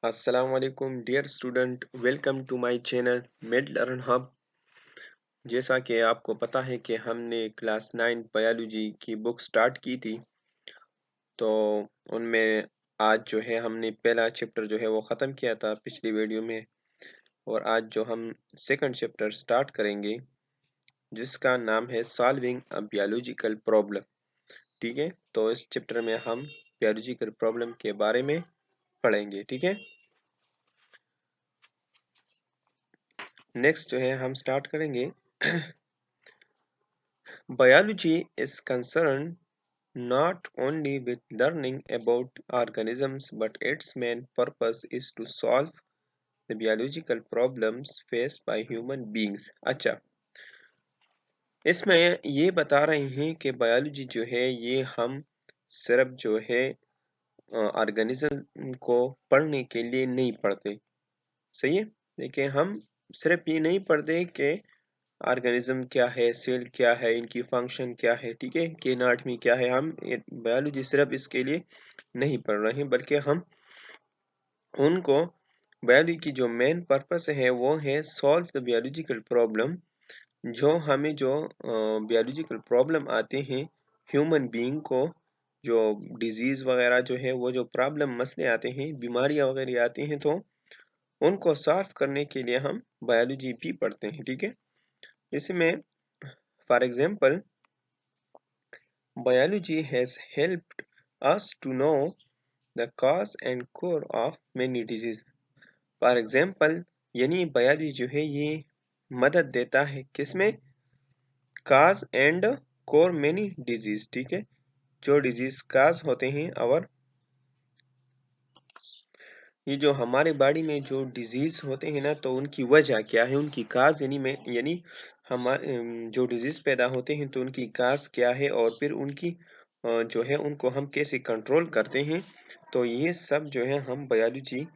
Assalamu alaikum dear student, welcome to my channel Med Learn Hub। जैसा कि आपको पता है कि हमने क्लास 9 बायोलॉजी की बुक स्टार्ट की थी, तो उनमें आज जो है हमने पहला चैप्टर जो है वो ख़त्म किया था पिछली वीडियो में। और आज जो हम सेकंड चैप्टर स्टार्ट करेंगे जिसका नाम है सॉल्विंग अ बायोलॉजिकल प्रॉब्लम। ठीक है, तो इस चैप्टर में हम बायोलॉजिकल प्रॉब्लम के बारे में पढ़ेंगे। ठीक है, नेक्स्ट जो है हम स्टार्ट करेंगे। Biology is concerned not only with learning about organisms but its main purpose is to solve the biological problems faced by human beings। अच्छा, इसमें ये बता रहे हैं कि बायोलॉजी जो है ये हम सिर्फ जो है ऑर्गेनिज्म को पढ़ने के लिए नहीं पढ़ते। सही है, देखिए हम सिर्फ ये नहीं पढ़ते कि ऑर्गेनिज्म क्या है, सेल क्या है, इनकी फंक्शन क्या है, ठीक है, कि एनाटॉमी क्या है। हम बायोलॉजी सिर्फ इसके लिए नहीं पढ़ रहे हैं, बल्कि हम उनको बायोलॉजी की जो मेन पर्पस है वो है सॉल्व द बायोलॉजिकल प्रॉब्लम। जो हमें जो बायोलॉजिकल प्रॉब्लम आते हैं ह्यूमन बीइंग को, जो डिजीज वगैरह जो है, वो जो प्रॉब्लम मसले आते हैं, बीमारियां वगैरह आती हैं, तो उनको सॉल्व करने के लिए हम बायोलॉजी भी पढ़ते हैं। ठीक है, इसमें for example biology has helped us to know the cause and cure of many diseases। For example यानी बायोलॉजी जो है ये मदद देता है किसमें, काज एंड कोर मेनी डिजीज। ठीक है, जो डिजीज काज होते हैं और ये जो हमारे बॉडी में जो डिजीज होते हैं ना, तो उनकी वजह क्या है, उनकी काज यानी हमारे जो डिजीज पैदा होते हैं तो उनकी काज क्या है, और फिर उनकी जो है उनको हम कैसे कंट्रोल करते हैं। तो ये सब जो है हम बायोलॉजी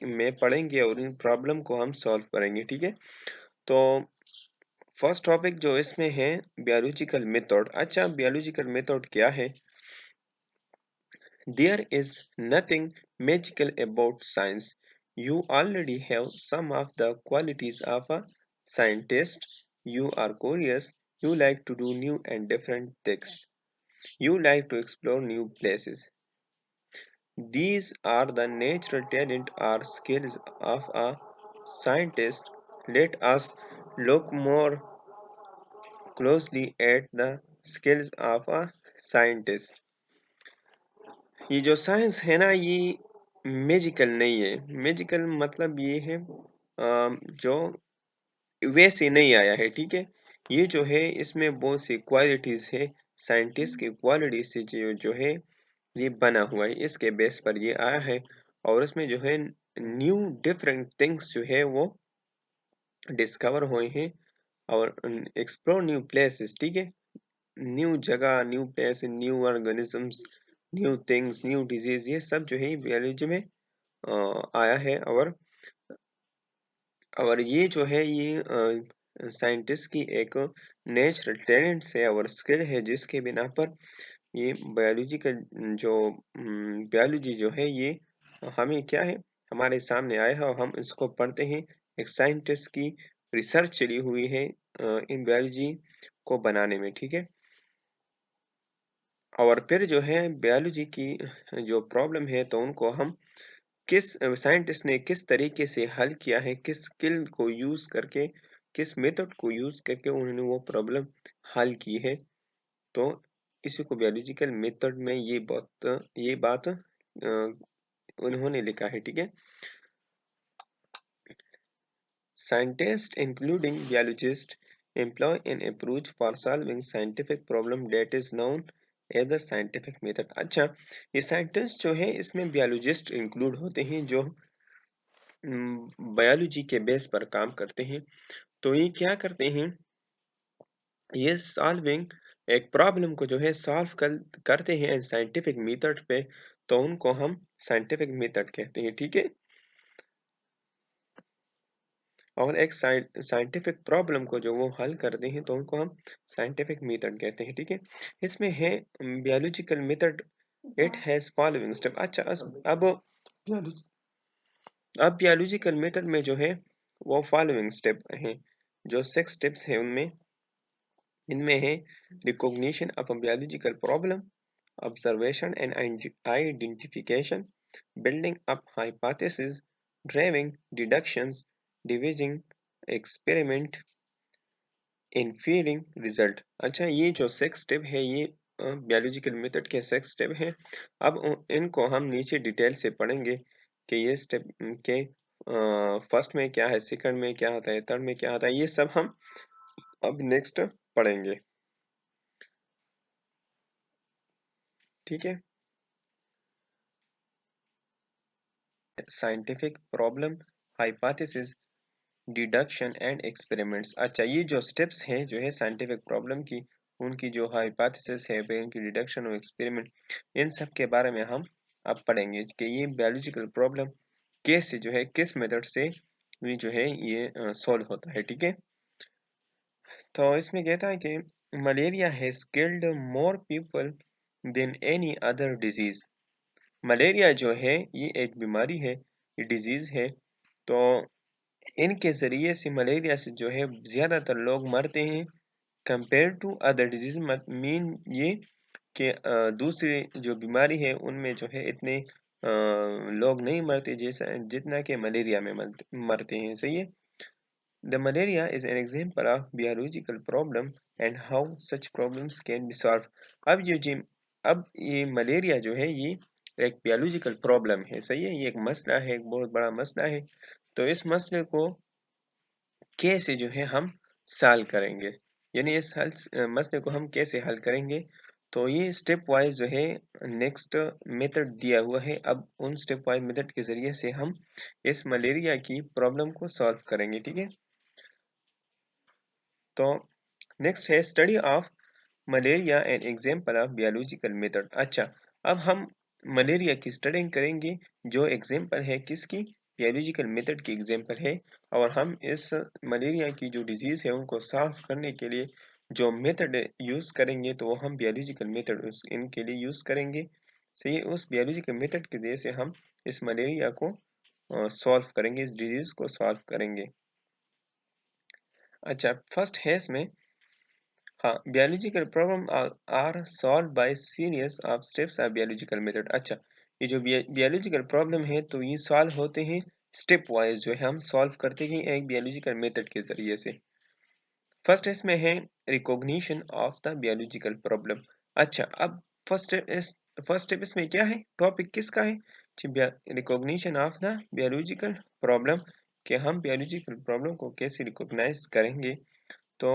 में पढ़ेंगे और इन प्रॉब्लम को हम सॉल्व करेंगे। ठीक है, तो फर्स्ट टॉपिक जो इसमें है बायोलॉजिकल मेथड। अच्छा, बायोलॉजिकल मेथड क्या है? There is nothing magical about science. You already have some of the qualities of a scientist. You are curious. You like to do new and different things. You like to explore new places. These are the natural talent or skills of a scientist. Let us look more closely at the skills of a scientist। ये जो science है ना, ये magical नहीं है। Magical मतलब ये है जो वैसे नहीं आया है। ठीक है, ये जो है इसमें बहुत सी क्वालिटीज है, साइंटिस्ट की क्वालिटी से जो है ये बना हुआ है, इसके बेस पर ये आया है। और इसमें जो है न्यू डिफरेंट थिंग्स जो है वो डिस्कवर हुए हैं, और एक्सप्लोर न्यू प्लेसेस। ठीक है, न्यू जगह, new place, new organisms, new things, new disease, ये सब जो है बायोलॉजी में आया है। और ये जो है ये साइंटिस्ट की एक नेचुरल टैलेंट है और स्किल है, जिसके बिना पर ये बायोलॉजी का जो बायोलॉजी जो है ये हमें क्या है, हमारे सामने आया है और हम इसको पढ़ते हैं। एक साइंटिस्ट की रिसर्च चली हुई है इन बायोलॉजी को बनाने में। ठीक है, और फिर जो है बायोलॉजी की जो प्रॉब्लम है तो उनको हम किस साइंटिस्ट ने किस तरीके से हल किया है, किस स्किल को यूज करके, किस मेथड को यूज करके उन्होंने वो प्रॉब्लम हल की है। तो इसी को बायोलॉजिकल मेथड में ये बात उन्होंने लिखा है। ठीक है, scientist including biologists employ an approach for solving scientific problem that is known as the scientific method। अच्छा, ये साइंटिस्ट जो है इसमें बायोलॉजिस्ट इंक्लूड होते हैं जो बायोलॉजी के बेस पर काम करते हैं। तो ये क्या करते हैं, ये सॉल्विंग एक प्रॉब्लम को जो है सॉल्व करते हैं साइंटिफिक मेथड पे, तो उनको हम साइंटिफिक मेथड कहते हैं। ठीक है, और एक साइंटिफिक प्रॉब्लम को जो वो हल करते हैं तो उनको हम साइंटिफिक मेथड कहते हैं। ठीक है, इसमें है biological method, it has following step. अच्छा, अब अब बायोलॉजिकल मेथड में जो है वो फॉलोइंग स्टेप हैं, जो 6 स्टेप्स हैं उनमें इनमें है recognition of a biological problem, observation and identification, building up hypothesis, driving deductions, devising experiment, inferring result. अच्छा, ये जो 6 स्टेप है ये बायोलॉजिकल मेथड के 6 स्टेप हैं। अब इनको हम नीचे डिटेल से पढ़ेंगे कि ये स्टेप के फर्स्ट में क्या है, सेकंड में क्या होता है, थर्ड में क्या होता है, ये सब हम अब नेक्स्ट पढ़ेंगे। ठीक है। Scientific problem, hypothesis, deduction and experiments. अच्छा, ये जो स्टेप्स हैं जो है साइंटिफिक प्रॉब्लम की, उनकी जो हाइपोथेसिस है, फिर इनकी डिडक्शन और एक्सपेरिमेंट, इन सब के बारे में हम अब पढ़ेंगे कि ये बायोलॉजिकल प्रॉब्लम कैसे जो है किस मेथड से ये जो है ये सॉल्व होता है। ठीक है। तो इसमें कहता है कि malaria has killed more people than any other disease. Malaria जो है ये एक बीमारी है, ये डिजीज है। तो इनके ज़रिए से मलेरिया से जो है ज़्यादातर लोग मरते हैं compare to other disease. Mean ये कि दूसरी जो बीमारी है उनमें जो है इतने लोग नहीं मरते जैसा जितना कि मलेरिया में मरते हैं। सही है। The malaria is an example of biological problem and how such problems can be solved. अब ये मलेरिया जो है ये एक बियोलॉजिकल प्रॉब्लम है। सही है, ये एक मसला है, एक बहुत बड़ा मसला है। तो इस मसले को कैसे जो है हम सॉल्व करेंगे, यानी इस मसले को हम कैसे हल करेंगे, तो ये स्टेप वाइज जो है नेक्स्ट मेथड दिया हुआ है। अब उन स्टेप वाइज मेथड के जरिए से हम इस मलेरिया की प्रॉब्लम को सॉल्व करेंगे। ठीक है। तो नेक्स्ट है study of malaria an example of biological method. अच्छा, अब हम मलेरिया की स्टडी करेंगे जो एग्जाम्पल है किसकी, बियोलॉजिकल मेथड की एग्जाम्पल है। और हम इस मलेरिया की जो डिजीज है उनको सॉल्व करने के लिए जो मेथड यूज करेंगे तो वो हम बियोलॉजिकल मेथड इनके लिए यूज करेंगे। सही है, उस बियोलॉजिकल मेथड के जरिए से हम इस मलेरिया को सॉल्व करेंगे, इस डिजीज को सॉल्व करेंगे। अच्छा, फर्स्ट है इसमें, हाँ, biological problem are solved by series of steps of biological method। अच्छा, ये जो biological problem है तो ये सॉल्व होते हैं स्टेप वाइज, जो है हम सॉल्व करते हैं एक biological method के जरिए से। फर्स्ट इसमें है recognition of the biological problem। अच्छा, अब फर्स्ट स्टेप इसमें क्या है, टॉपिक किसका है, recognition of the biological problem, कि हम biological problem को कैसे रिकॉग्नाइज करेंगे। तो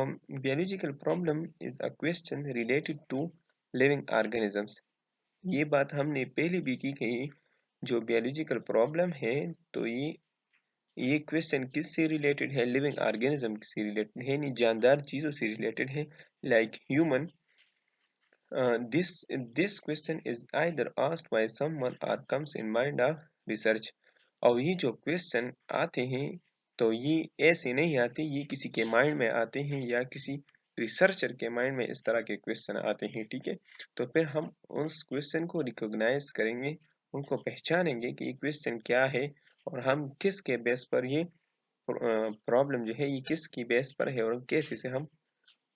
biological problem is a question related to living organisms। ये बात हमने पहले भी की कही, जो biological problem है तो ये क्वेश्चन किससे रिलेटेड है, लिविंग ऑर्गेनिज्म से रिलेटेड है, नहीं जानदार चीजों से रिलेटेड है, like human. This question is either asked by someone or comes in mind of research। और ये जो क्वेश्चन आते हैं तो ये ऐसे नहीं आते, ये किसी के माइंड में आते हैं या किसी रिसर्चर के माइंड में इस तरह के क्वेश्चन आते हैं। ठीक है। तो फिर हम उस क्वेश्चन को रिकॉग्नाइज करेंगे, उनको पहचानेंगे कि ये क्वेश्चन क्या है और हम किसके बेस पर ये प्रॉब्लम जो है ये किसकी बेस पर है और कैसे से हम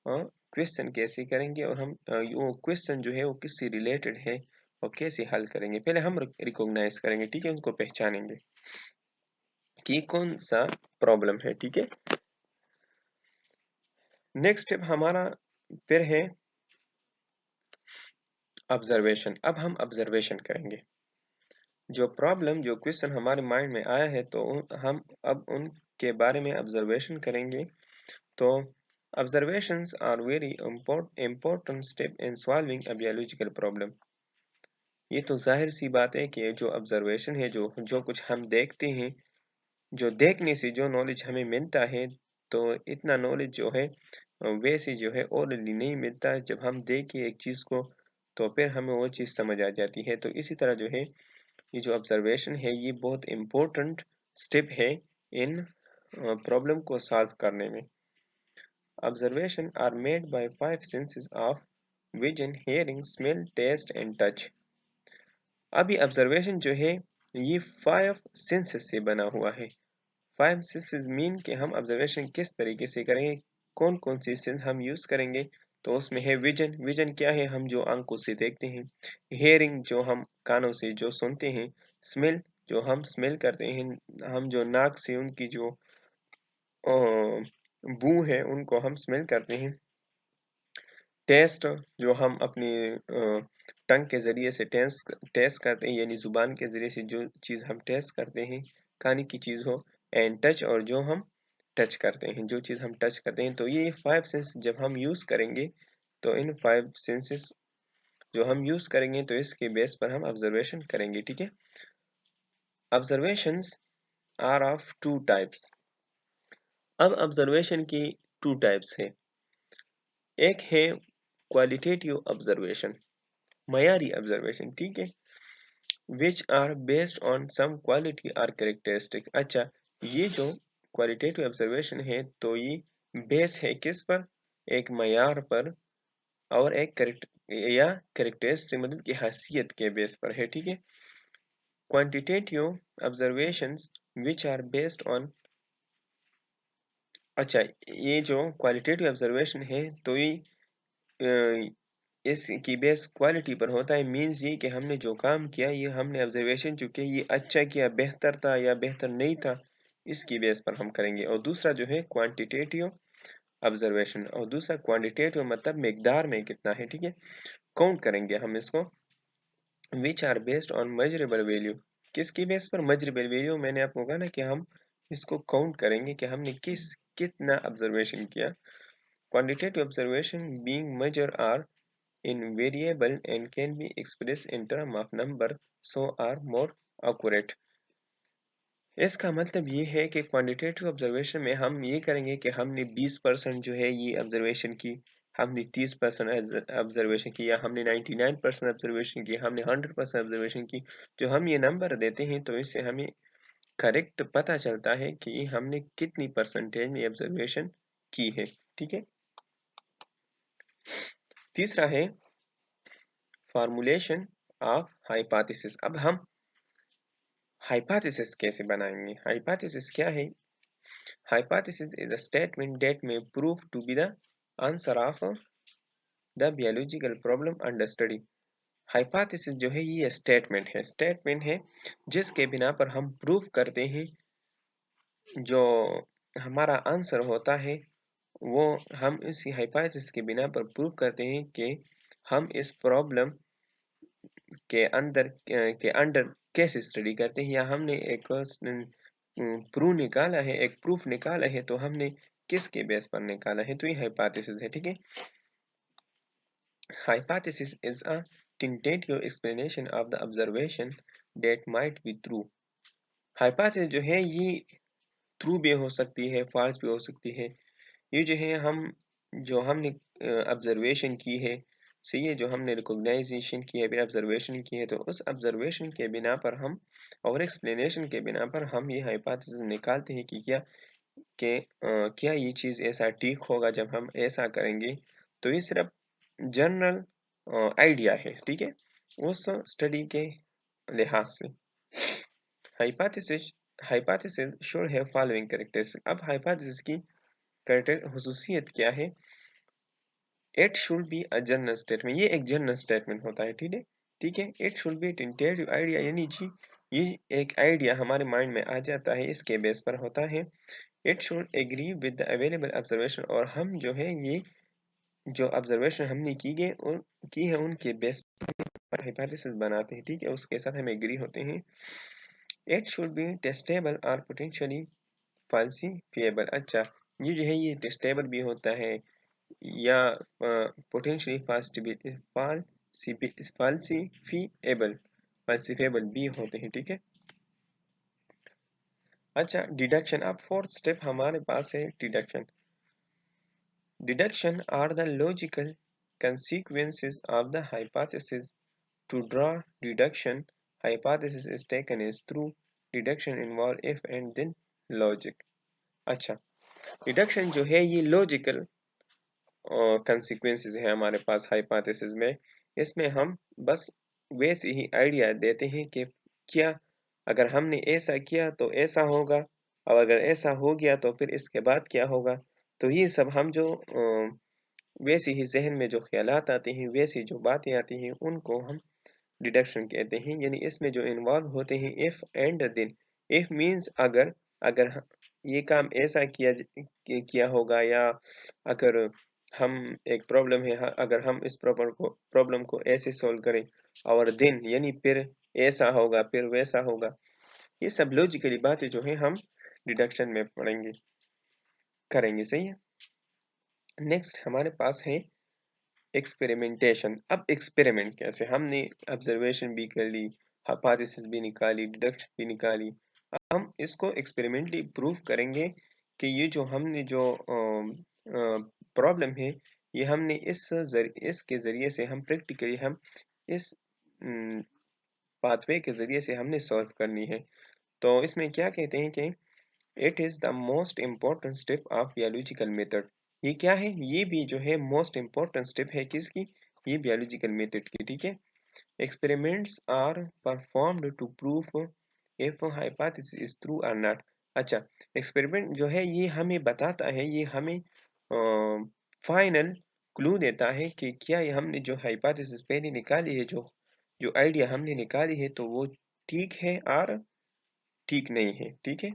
क्वेश्चन कैसे करेंगे और हम वो क्वेश्चन जो है वो किससे रिलेटेड है और कैसे हल करेंगे। पहले हम रिकॉग्नाइज करेंगे, ठीक है, उनको पहचानेंगे कि कौन सा प्रॉब्लम है। ठीक है। नेक्स्ट स्टेप हमारा फिर है ऑब्जर्वेशन। अब हम ऑब्जर्वेशन करेंगे, जो प्रॉब्लम जो क्वेश्चन हमारे माइंड में आया है तो हम अब उनके बारे में ऑब्जर्वेशन करेंगे। तो observations are very important step in solving a biological problem। ये तो जाहिर सी बात है कि जो ऑब्जर्वेशन है, जो जो कुछ हम देखते हैं, जो देखने से जो नॉलेज हमें मिलता है, तो इतना नॉलेज जो है वैसे जो है orally नहीं मिलता। जब हम देखें एक चीज़ को तो फिर हमें वो चीज़ समझ आ जाती है। तो इसी तरह जो है ये जो ऑब्जर्वेशन है ये बहुत इम्पोर्टेंट स्टेप है इन प्रॉब्लम को सॉल्व करने में। Observation are made by five senses of vision, hearing, smell, taste and touch। अब ये ऑब्जर्वेशन जो है ये 5 सेंसेस से बना हुआ है। 5 सेंसेस मीन कि हम ऑब्जर्वेशन किस तरीके से करेंगे, कौन कौन सी सेंस हम यूज करेंगे। तो उसमें है विजन, विजन क्या है, हम जो आंखों से देखते हैं। हेयरिंग, जो हम कानों से जो सुनते हैं। स्मेल, जो हम स्मेल करते हैं, हम जो नाक से उनकी जो बू है उनको हम स्मेल करते हैं। टेस्ट, जो हम अपनी टंग के ज़रिए से टेस्ट टेस्ट करते हैं, यानी ज़ुबान के ज़रिए से जो चीज़ हम टेस्ट करते हैं, खाने की चीज़ हो। एंड टच, और जो हम टच करते हैं, जो चीज़ हम टच करते हैं। तो ये 5 सेंस जब हम यूज़ करेंगे, तो इन 5 सेंसेस जो हम यूज़ करेंगे, तो इसके बेस पर हम ऑब्जर्वेशन करेंगे, ठीक है। Observations are of 2 types. अब ऑब्जर्वेशन की 2 टाइप्स है। एक है क्वालिटेटिव ऑब्जर्वेशन, मयारी ऑब्जर्वेशन, ठीक है, which are based on some quality or characteristic। अच्छा, ये जो क्वालिटेटिव ऑब्जर्वेशन है, तो ये बेस है किस पर, एक मयार पर, और एक या कैरेक्टरिस्टिक मतलब की हैसियत के बेस पर है, ठीक है। Quantitative observations which are based on, अच्छा, ये जो क्वालिटेटिव ऑब्जर्वेशन है, तो ये इसकी बेस क्वालिटी पर होता है। मीन्स ये कि हमने जो काम किया, ये हमने ऑब्जर्वेशन जो किया, ये अच्छा किया, बेहतर था या बेहतर नहीं था, इसकी बेस पर हम करेंगे। और दूसरा जो है क्वांटिटेटिव ऑब्जर्वेशन, और दूसरा क्वांटिटेटिव मतलब मिकदार में कितना है, ठीक है, काउंट करेंगे हम इसको। Which are based on measurable value, किसकी बेस पर, मेजरेबल वैल्यू। मैंने आपको कहा ना कि हम इसको काउंट करेंगे कि हमने कितना ऑब्जर्वेशन किया। Quantitative observation being measure are in variable and can be expressed in term of number, so are more accurate। इसका मतलब ये है कि क्वांटिटेटिव ऑब्जर्वेशन में हम ये करेंगे कि हमने 20% जो है ये ऑब्जर्वेशन की, हमने 30% ऑब्जर्वेशन की, या हमने 99% ऑब्जर्वेशन की, हमने 100% ऑब्जर्वेशन की। जो हम ये नंबर देते हैं, तो इससे हमें करेक्ट पता चलता है कि हमने कितनी परसेंटेज में ऑब्जर्वेशन की है, ठीक है। तीसरा है फॉर्मुलेशन ऑफ हाइपोथेसिस। अब हम हाइपोथेसिस कैसे बनाएंगे। हाइपोथेसिस क्या है। Hypothesis is a statement that may prove to be the answer of the biological problem under study. Hypothesis जो है ये स्टेटमेंट है जिसके बिना पर हम प्रूव करते हैं, जो हमारा आंसर होता है वो हम इसी हाइपोथेसिस के बिना पर प्रूव करते हैं कि हम इस प्रॉब्लम के अंडर कैसे स्टडी करते हैं, या हमने एक प्रूफ निकाला है, तो हमने किसके बेस पर निकाला है। तो ये हाइपोथेसिस है, ठीक है। Hypothesis is a tentative explanation of the observation that might be true. Hypothesis जो है ये ट्रू भी हो सकती है, फॉल्स भी हो सकती है। ये जो है हम जो हमने ऑब्जर्वेशन की है, सही है, जो हमने रिकॉग्नाइजेशन की है, फिर ऑब्जर्वेशन की है, तो उस ऑब्जर्वेशन के बिना पर हम, और एक्सप्लेनेशन के बिना पर हम ये हाइपोथेसिस निकालते हैं कि क्या ये चीज़ ऐसा ठीक होगा जब हम ऐसा करेंगे। तो ये सिर्फ जनरल आइडिया है, ठीक है, उस स्टडी के लिहाज से। Hypothesis hypothesis should have following characteristics. अब हाइपोथेसिस की हुसूसियत क्या है। It should be a general statement, ये एक जनरल स्टेटमेंट होता है, ठीक है। It should be tentative idea, यानी जी ये एक आइडिया हमारे माइंड में आ जाता है, इसके बेस पर होता है। It should agree with the available observation, और हम जो है ये जो ऑब्जर्वेशन हमने की है उनके बेस पर हाइपोथेसिस बनाते हैं, ठीक है, उसके साथ हम एग्री होते हैं। इट शुड बी टेस्टेबल और पोटेंशियली फाल्सिफिएबल। अच्छा, ये जो है ये टेस्टेबल भी होता है, या पोटेंशियली फाल्सिफिएबल फाल्सिफिएबल भी होते हैं, ठीक है। अच्छा, डिडक्शन। अब फोर्थ स्टेप हमारे पास है deduction. Deduction are the logical consequences of the hypothesis. To draw deduction, hypothesis is taken as true. Deduction involve if and then logic। अच्छा, डिडक्शन जो है ये लॉजिकल consequences है हमारे पास हाइपोथेसिस में। इसमें हम बस वैसे ही आइडिया देते हैं कि क्या अगर हमने ऐसा किया तो ऐसा होगा, और अगर ऐसा हो गया तो फिर इसके बाद क्या होगा। तो ये सब हम जो वैसे ही जहन में जो ख्यालात आते हैं, वैसी जो बातें आती हैं, उनको हम डिडक्शन कहते हैं। यानी इसमें जो इन्वॉल्व होते हैं if and then. If means अगर, अगर ये काम ऐसा किया होगा, या अगर हम एक प्रॉब्लम है, अगर हम इस प्रॉब्लम को ऐसे सॉल्व करें, और देन यानी फिर ऐसा होगा, फिर वैसा होगा। ये सब लॉजिकली बातें जो है हम डिडक्शन में पढ़ेंगे, करेंगे। सही है। नेक्स्ट हमारे पास है एक्सपेरिमेंटेशन। अब एक्सपेरिमेंट कैसे, हमने ऑब्जर्वेशन भी कर ली, हाइपोथेसिस भी निकाली, डिडक्शन भी निकाली। हम इसको एक्सपेरिमेंटली प्रूव करेंगे कि ये जो हमने जो प्रॉब्लम है, ये हमने इसके ज़रिए से हम प्रैक्टिकली हम इस पाथवे के ज़रिए से हमने सॉल्व करनी है। तो इसमें क्या कहते हैं कि it is the most important step of biological method. ये क्या है, ये भी जो है मोस्ट इम्पॉर्टेंट स्टेप है किसकी, ये बायोलॉजिकल मेथड की। ठीक है। Experiments are performed to prove if hypothesis is true और नॉट। अच्छा, एक्सपेरिमेंट जो है ये हमें बताता है, ये हमें फाइनल क्लू देता है कि क्या ये हमने जो हाइपोथेसिस पहले निकाली है, जो जो आइडिया हमने निकाली है, तो वो ठीक है और ठीक नहीं है। ठीक है।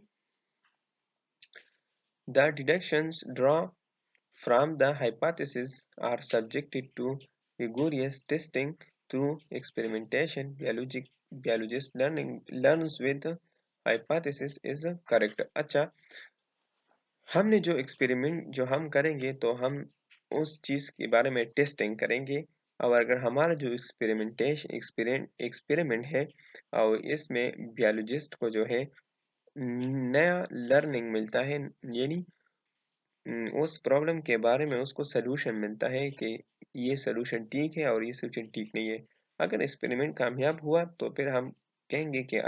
The deductions drawn from the hypothesis are subjected to rigorous testing through experimentation. Biologist learns with hypothesis is correct. अच्छा, हमने जो एक्सपेरिमेंट जो हम करेंगे, तो हम उस चीज़ के बारे में टेस्टिंग करेंगे, और अगर हमारा जो एक्सपेरिमेंट है, और इसमें बियोलॉजिस्ट को जो है नया लर्निंग मिलता है, यानी उस प्रॉब्लम के बारे में उसको सलूशन मिलता है कि ये सलूशन ठीक है और ये सलूशन ठीक नहीं है। अगर एक्सपेरिमेंट कामयाब हुआ तो फिर हम कहेंगे कि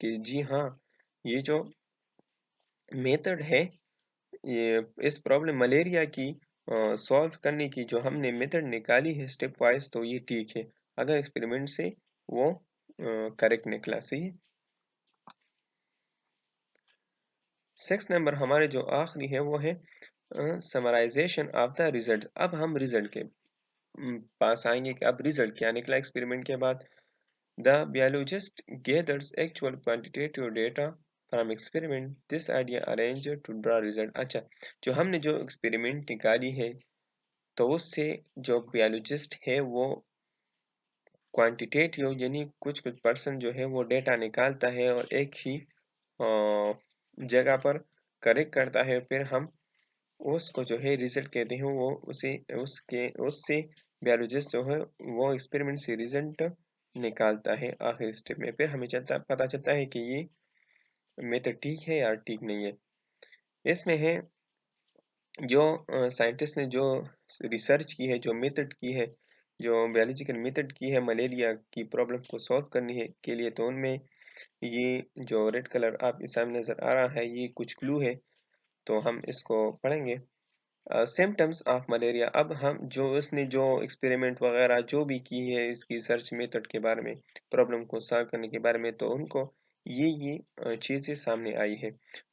कि जी हाँ, ये जो मेथड है, ये इस प्रॉब्लम मलेरिया की सॉल्व करने की जो हमने मेथड निकाली है स्टेप वाइज, तो ये ठीक है, अगर एक्सपेरिमेंट से वो करेक्ट निकला। सही है। सिक्स नंबर हमारे जो आखिरी है वो है समराइजेशन ऑफ द रिजल्ट। अब हम रिजल्ट के पास आएंगे कि अब रिजल्ट क्या निकला एक्सपेरिमेंट के बाद। The biologist gathers actual quantitative data from experiment. This idea arranged to draw result. अच्छा, जो हमने जो एक्सपेरिमेंट निकाली है, तो उससे जो बियोलॉजिस्ट है वो क्वांटिटेटिव यानी कुछ कुछ परसेंट जो है वो डेटा निकालता है, और एक ही जगह पर करेक्ट करता है, फिर हम उसको जो है रिजल्ट कहते हैं। वो उसे उसके उससे बायोलॉजिस्ट जो है वो एक्सपेरिमेंट से रिजल्ट निकालता है आखिरी स्टेप में, फिर हमें पता चलता है कि ये मेथड ठीक है या ठीक नहीं है। इसमें है जो साइंटिस्ट ने जो रिसर्च की है, जो मेथड की है, जो बायोलॉजिकल मेथड की है मलेरिया की प्रॉब्लम को सॉल्व करने के लिए, तो उनमें ये जो रेड कलर आपके सामने नज़र आ रहा है, ये कुछ क्लू है, तो हम इसको पढ़ेंगे। Symptoms of malaria. अब हम जो उसने जो एक्सपेरिमेंट वगैरह जो भी की है इसकी सर्च मेथड के बारे में, प्रॉब्लम को सॉल्व करने के बारे में, तो उनको ये चीज़ें सामने आई है।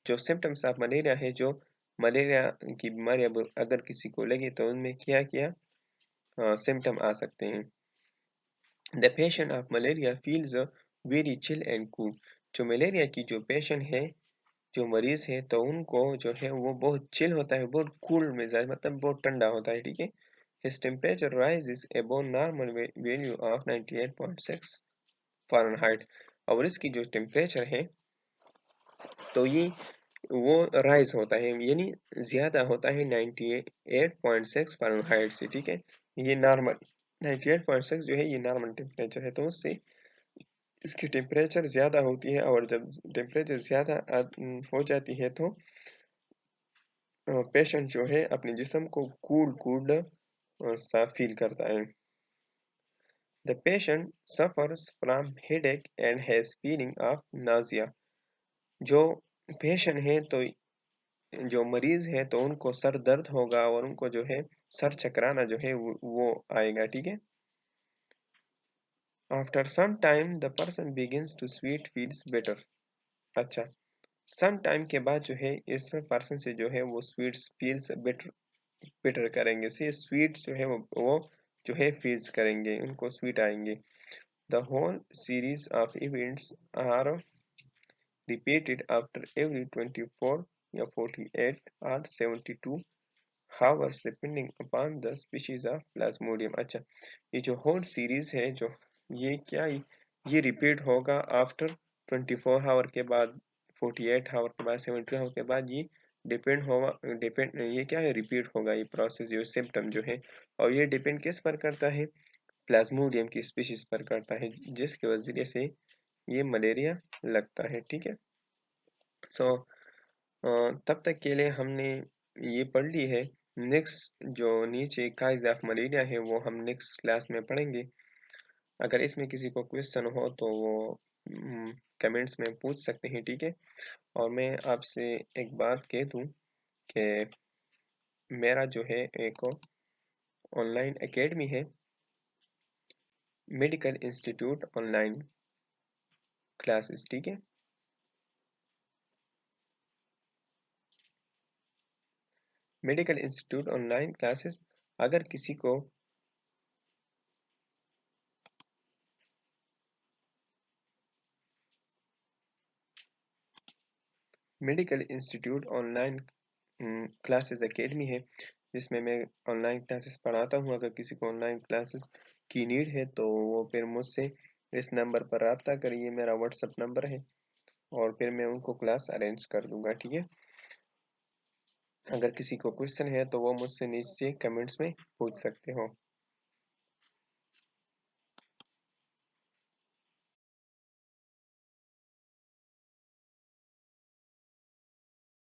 जो सिम्टम्स ऑफ मलेरिया है, जो मलेरिया की बीमारी अब अगर किसी को लगे तो उनमें क्या क्या सिम्टम आ सकते हैं। The patient of malaria feels very chill and cool. जो मलेरिया की जो पेशेंट है, जो मरीज है, तो उनको जो है वो बहुत चिल होता है, बहुत कूल मिजाज, मतलब बहुत ठंडा होता है। ठीक है। His temperature rises above normal value of 98.6 Fahrenheit। और इसकी जो टेम्परेचर है, तो ये वो राइज होता है, यानी ज्यादा होता है 98.6 फारेनहाइट से। ठीक है। ये नॉर्मल 98.6 जो है ये नॉर्मल टेम्परेचर है, तो उससे इसकी टेम्परेचर ज़्यादा होती है, और जब टेम्परेचर ज़्यादा हो जाती है, तो पेशेंट जो है अपने जिस्म को कूल कूल सा फील करता है। The patient suffers from headache and has feeling of Nazia. जो पेशेंट है, तो जो मरीज है, तो उनको सर दर्द होगा, और उनको जो है सर चकराना जो है वो आएगा। ठीक है। After some time the person begins to sweet feels better. अच्छा, सम टाइम के बाद जो है इस पर्सन से जो है वो स्वीट्स फील्स बेटर बेटर करेंगे, से स्वीट जो है वो जो है फील्स करेंगे, उनको स्वीट आएंगे। The whole series of events are repeated after every 24 या 48 or 72 hours depending upon the species of plasmodium। अच्छा, ये जो होल सीरीज है जो ये क्या ये रिपीट होगा आफ्टर 24 आवर के बाद, 48 आवर के बाद, 72 आवर के बाद, ये डिपेंड ये क्या है, रिपीट होगा ये प्रोसेस, जो सिम्टम जो है। और ये डिपेंड किस पर करता है, प्लाज्मोडियम की स्पीशीज पर करता है, जिसके वजह से ये मलेरिया लगता है। ठीक है, सो तब तक के लिए हमने ये पढ़ ली है। नेक्स्ट जो नीचे काइज ऑफ मलेरिया है वो हम नेक्स्ट क्लास में पढ़ेंगे। अगर इसमें किसी को क्वेश्चन हो तो वो कमेंट्स में पूछ सकते हैं। ठीक है, और मैं आपसे एक बात कह दूं कि मेरा जो है एक ऑनलाइन एकेडमी है, मेडिकल इंस्टीट्यूट ऑनलाइन क्लासेस। ठीक है, मेडिकल इंस्टीट्यूट ऑनलाइन क्लासेस, अगर किसी को medical institute online classes academy है, जिसमें मैं ऑनलाइन क्लासेस पढ़ाता हूँ। अगर किसी को ऑनलाइन क्लासेस की नीड है तो वो फिर मुझसे इस नंबर पर रब्ता करिए, मेरा व्हाट्सअप नंबर है, और फिर मैं उनको क्लास अरेंज कर दूंगा। ठीक है, अगर किसी को क्वेश्चन है तो वो मुझसे नीचे कमेंट्स में पूछ सकते हो।